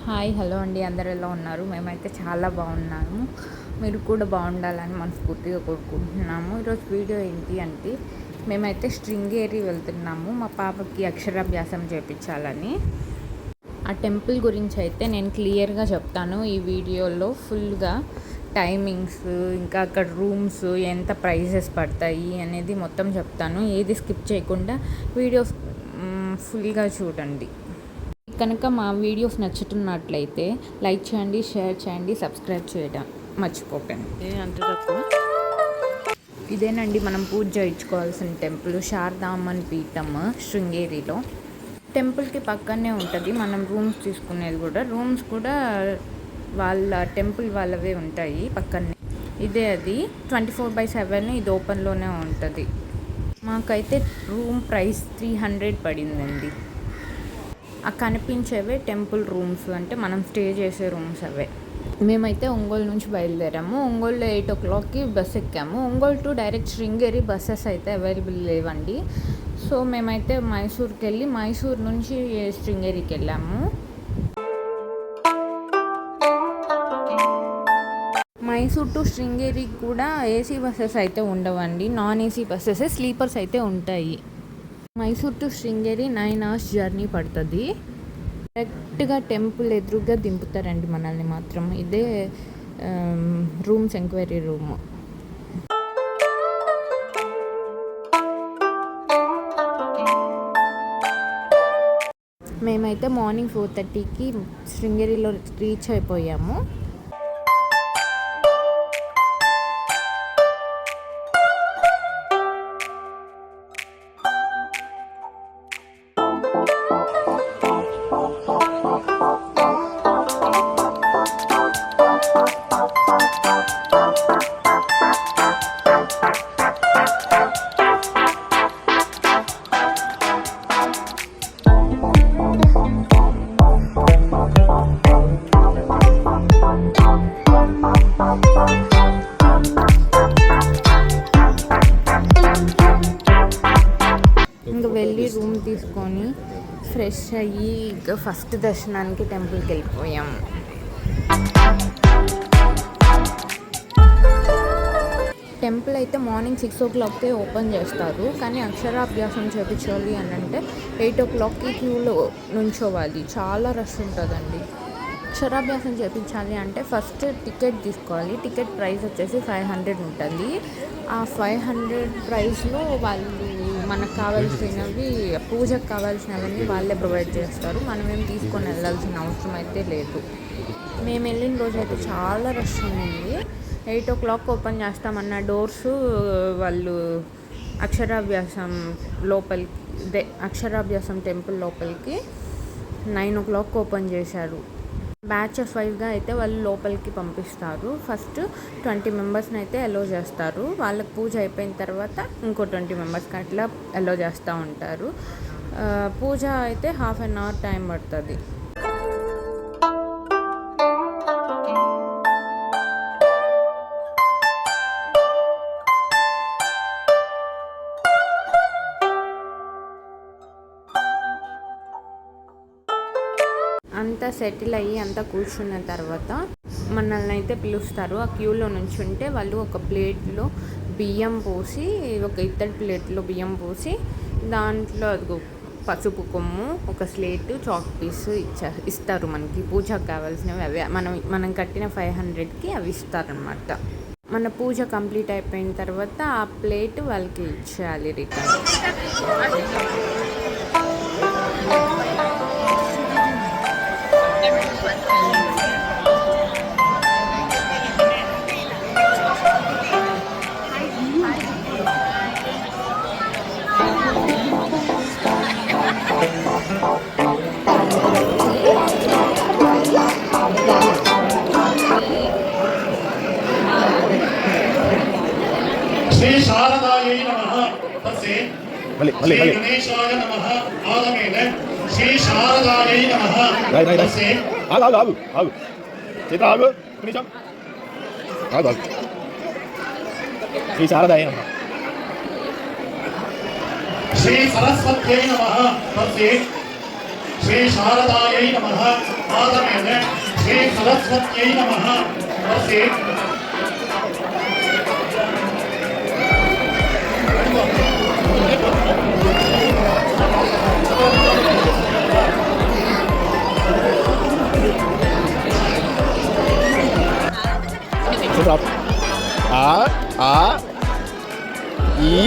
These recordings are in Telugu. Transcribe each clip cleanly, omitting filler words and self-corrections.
హాయ్ హలో అండి, అందరు ఎలా ఉన్నారు? మేమైతే చాలా బాగున్నాము. మీరు కూడా బాగుండాలని మనస్ఫూర్తిగా కోరుకుంటున్నాము. ఈరోజు వీడియో ఏంటి అంటే, మేమైతే శృంగేరి వెళ్తున్నాము మా పాపకి అక్షరాభ్యాసం చేయించాలని. ఆ టెంపుల్ గురించి అయితే నేను క్లియర్గా చెప్తాను ఈ వీడియోలో. ఫుల్గా టైమింగ్స్, ఇంకా అక్కడ రూమ్స్, ఎంత ప్రైజెస్ పడతాయి అనేది మొత్తం చెప్తాను. ఏది స్కిప్ చేయకుండా వీడియో ఫుల్గా చూడండి. కనుక మా వీడియోస్ నచ్చుతున్నట్లయితే లైక్ చేయండి, షేర్ చేయండి, సబ్స్క్రైబ్ చేయడం మర్చిపోకండి. అంత తక్కువ. ఇదేనండి మనం పూజ చేయించుకోవాల్సిన టెంపుల్, శారదామన్ పీఠం శృంగేరిలో. టెంపుల్కి పక్కనే ఉంటుంది మనం రూమ్స్ తీసుకునేది కూడా. రూమ్స్ కూడా వాళ్ళ టెంపుల్ వాళ్ళవే ఉంటాయి పక్కనే. ఇదే అది 24/7 ఇది ఓపెన్లోనే ఉంటుంది. మాకైతే రూమ్ ప్రైస్ 300 పడిందండి. ఆ కనిపించేవే టెంపుల్ రూమ్స్, అంటే మనం స్టే చేసే రూమ్స్ అవే. మేమైతే ఒంగోలు నుంచి బయలుదేరాము. ఒంగోలులో 8 o'clockకి బస్ ఎక్కాము. Ongole to direct Sringeri buses అయితే అవైలబుల్ లేవండి. సో మేమైతే మైసూర్కి వెళ్ళి మైసూర్ నుంచి శృంగేరికి వెళ్ళాము. మైసూర్ టు శృంగేరికి కూడా ఏసీ బస్సెస్ అయితే ఉండవండి, నాన్ ఏసీ బస్సెస్, స్లీపర్స్ అయితే ఉంటాయి. Mysore to Sringeri 9 hours journey పడుతుంది. డైరెక్ట్గా టెంపుల్ ఎదురుగా దింపుతారండి మనల్ని మాత్రం. ఇదే రూమ్స్ ఎంక్వైరీ రూమ్. మేమైతే మార్నింగ్ 4:30కి శృంగేరిలో రీచ్ అయిపోయాము. ఇంకా వెళ్ళి రూమ్ తీసుకొని ఫ్రెష్ అయ్యి ఇంకా ఫస్ట్ దర్శనానికి టెంపుల్కి వెళ్ళిపోయాము. టెంపుల్ అయితే మార్నింగ్ 6 o'clockకే ఓపెన్ చేస్తారు. కానీ అక్షరాభ్యాసం చేయించాలి అని అంటే 8 o'clockకి క్యూలో నుంచోవాలి. చాలా రష్ ఉంటుందండి. అక్షరాభ్యాసం చేయించాలి అంటే ఫస్ట్ టికెట్ తీసుకోవాలి. టికెట్ ప్రైస్ వచ్చేసి 500 ఉంటుంది. ఆ 500 ప్రైస్లో వాళ్ళు మనకు కావాల్సినవి, పూజకు కావాల్సినవన్నీ వాళ్ళే ప్రొవైడ్ చేస్తారు. మనమేం తీసుకొని వెళ్ళాల్సిన అవసరం అయితే లేదు. మేము వెళ్ళిన రోజు అయితే చాలా రష్ ఉంది. 8 o'clock ఓపెన్ చేస్తామన్న డోర్స్ వాళ్ళు అక్షరాభ్యాసం లోపలికి, అక్షరాభ్యాసం టెంపుల్ లోపలికి 9 o'clock ఓపెన్ చేశారు. బ్యాచ్ ఆఫ్ 5గా అయితే వాళ్ళు లోపలికి పంపిస్తారు. ఫస్ట్ 20 మెంబర్స్ని అయితే అలో చేస్తారు. వాళ్ళకి పూజ అయిపోయిన తర్వాత ఇంకో 20 మెంబర్స్కి అట్లా అలో చేస్తూ ఉంటారు. పూజ అయితే 1/2 hour టైం పడుతుంది. అంతా సెటిల్ అయ్యి అంతా కూర్చున్న తర్వాత మనల్ని అయితే పిలుస్తారు. ఆ క్యూలో నుంచి ఉంటే వాళ్ళు ఒక ప్లేట్లో బియ్యం పోసి, ఒక ఇత్తడి ప్లేట్లో బియ్యం పోసి దాంట్లో అది పసుపు కొమ్ము, ఒక స్లేటు, చాక్ పీస్ ఇస్తారు మనకి. పూజకు కావాల్సినవి అవే. మనం కట్టిన 500కి అవి ఇస్తారనమాట. మన పూజ కంప్లీట్ అయిపోయిన తర్వాత ఆ ప్లేట్ వాళ్ళకి ఇచ్చేయాలి రిటర్న్. శ్రీ శారదాయై నమః. తస్సే శ్రీ గణేశాయ నమః. ఆగమేన శ్రీ శారదాయై నమః. తస్సే ఆగు చేత ఆగు నిమిషం ఆగు. శ్రీ శారదాయై నమః. శ్రీ సరస్వత్యై నమః. తస్సే శ్రీ శారదాయై నమః ఆదమేన శ్రీ సరస్వత్యై నమః వసే Stop. E.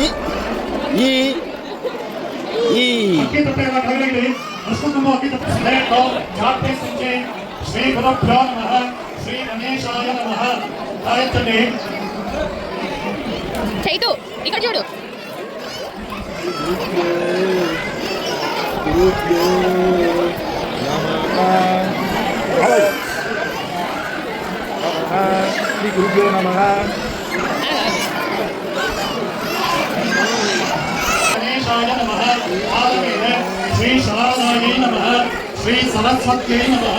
శ్రీ గురుభ్యో నమః శ్రీ గణేశాయ నమః గాయత్రి చైతు ఇక్కడ చూడు. శ్రీ గురుభ్యో నమః గణేశాయ నమః ఆదమేన శ్రీ శారదాయై నమః శ్రీ సరస్వత్యై నమః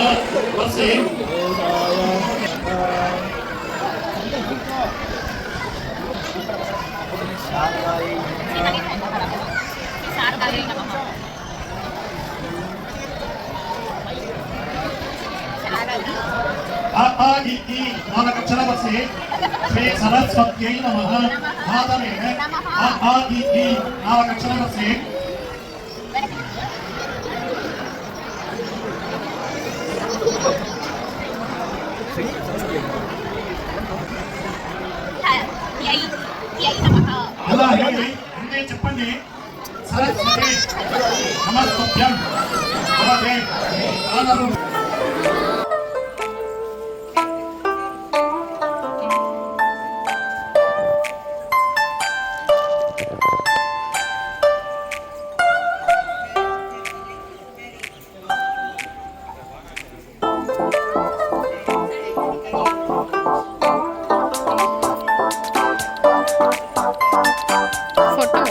వసే నామకక్షరవసే శ్రీ సరస్వత్యై నమః ఆదమేన నామకక్షరవసే అలాగే అంటే చెప్పండి సరస్వతి నమస్తభ్యం అలాగే ఆదరు ఫోటో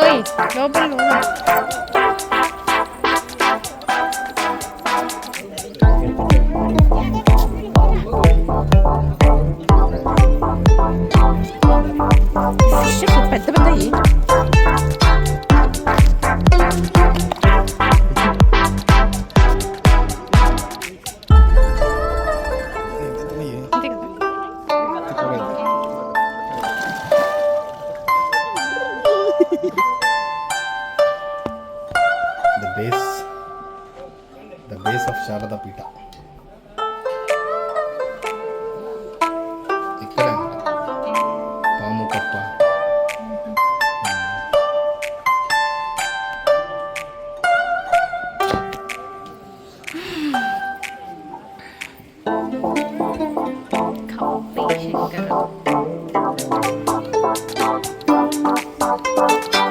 ఓయ్ లోపల పెద్ద పెద్దయి The base of Sharada Pita. ఇక్కడే పాము కప్ప.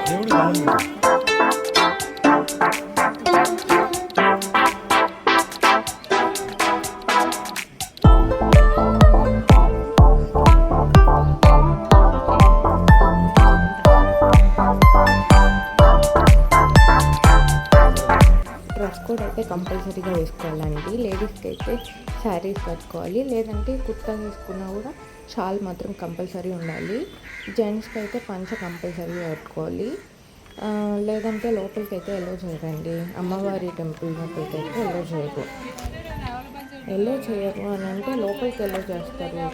దేవుడు బాగుంది. డ్రెస్ కోడ్ అయితే కంపల్సరీగా వేసుకోవాలండి. లేడీస్కి అయితే శారీస్ కట్టుకోవాలి, లేదంటే కుర్తా వేసుకున్నా కూడా షాల్ మాత్రం కంపల్సరీ ఉండాలి. జెంట్స్కి అయితే పంచ కంపల్సరీ కట్టుకోవాలి, లేదంటే లోపలికి అయితే ఎల్లో చేయరండి. అమ్మవారి టెంపుల్ లోపలికి అయితే ఎల్లో చేయరు. ఎల్లో చేయరు అని అంటే లోపలికి ఎల్లో చేస్తారు,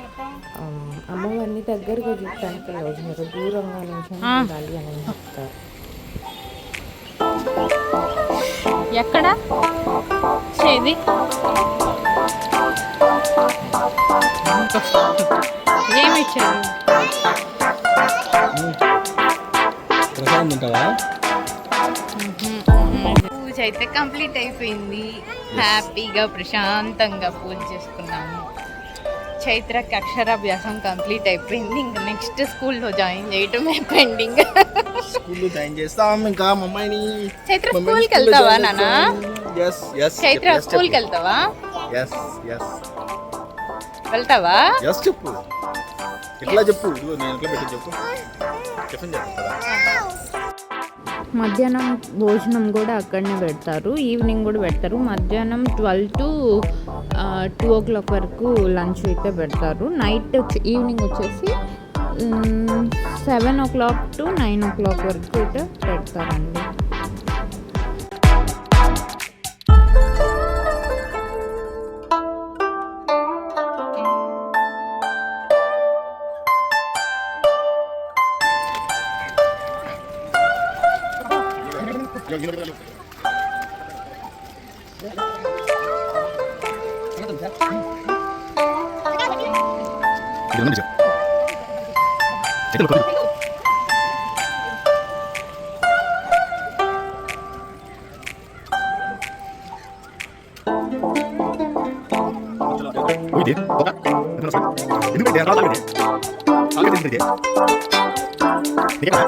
అమ్మవారిని దగ్గరగా చూడటానికి ఎల్లో చేయరు, దూరంగా నుంచి ఉండాలి అని చెప్తారు. ఎక్కడ చేది ఏమి ఇచ్చారు? పూజ అయితే కంప్లీట్ అయిపోయింది. హ్యాపీగా ప్రశాంతంగా పూజ చేసుకున్నాము. చైత్రకి అక్షరాభ్యాసం కంప్లీట్ అయిపోయింది. ఇంకా నెక్స్ట్ స్కూల్లో జాయిన్ చేయటమే పెండింగ్. స్కూల్లో జాయిన్ చేస్తాం ఇంకా మమ్మాయిని. చైత్ర స్కూల్కి వెళ్తావా నాన్న? చైత్ర స్కూల్కి వెళ్తావా? వెళ్తావా? చెప్పు, ఎట్లా చెప్పు, నేను ఎట్లా పెట్టి చెప్పు, టిఫిన్ చెప్తా. మధ్యాహ్నం భోజనం కూడా అక్కడనే పెడతారు, ఈవినింగ్ కూడా పెడతారు. మధ్యాహ్నం 12 to 2 o'clock వరకు లంచ్ అయితే పెడతారు. నైట్ ఈవినింగ్ వచ్చేసి 7 o'clock to 9 o'clock వరకు అయితే పెడతారండి. ఇది ఉంది చేతులు కొట్టు Uy, dia, toka. Itu nasi. Ini dia, rata dia. Agak dia. Ini apa?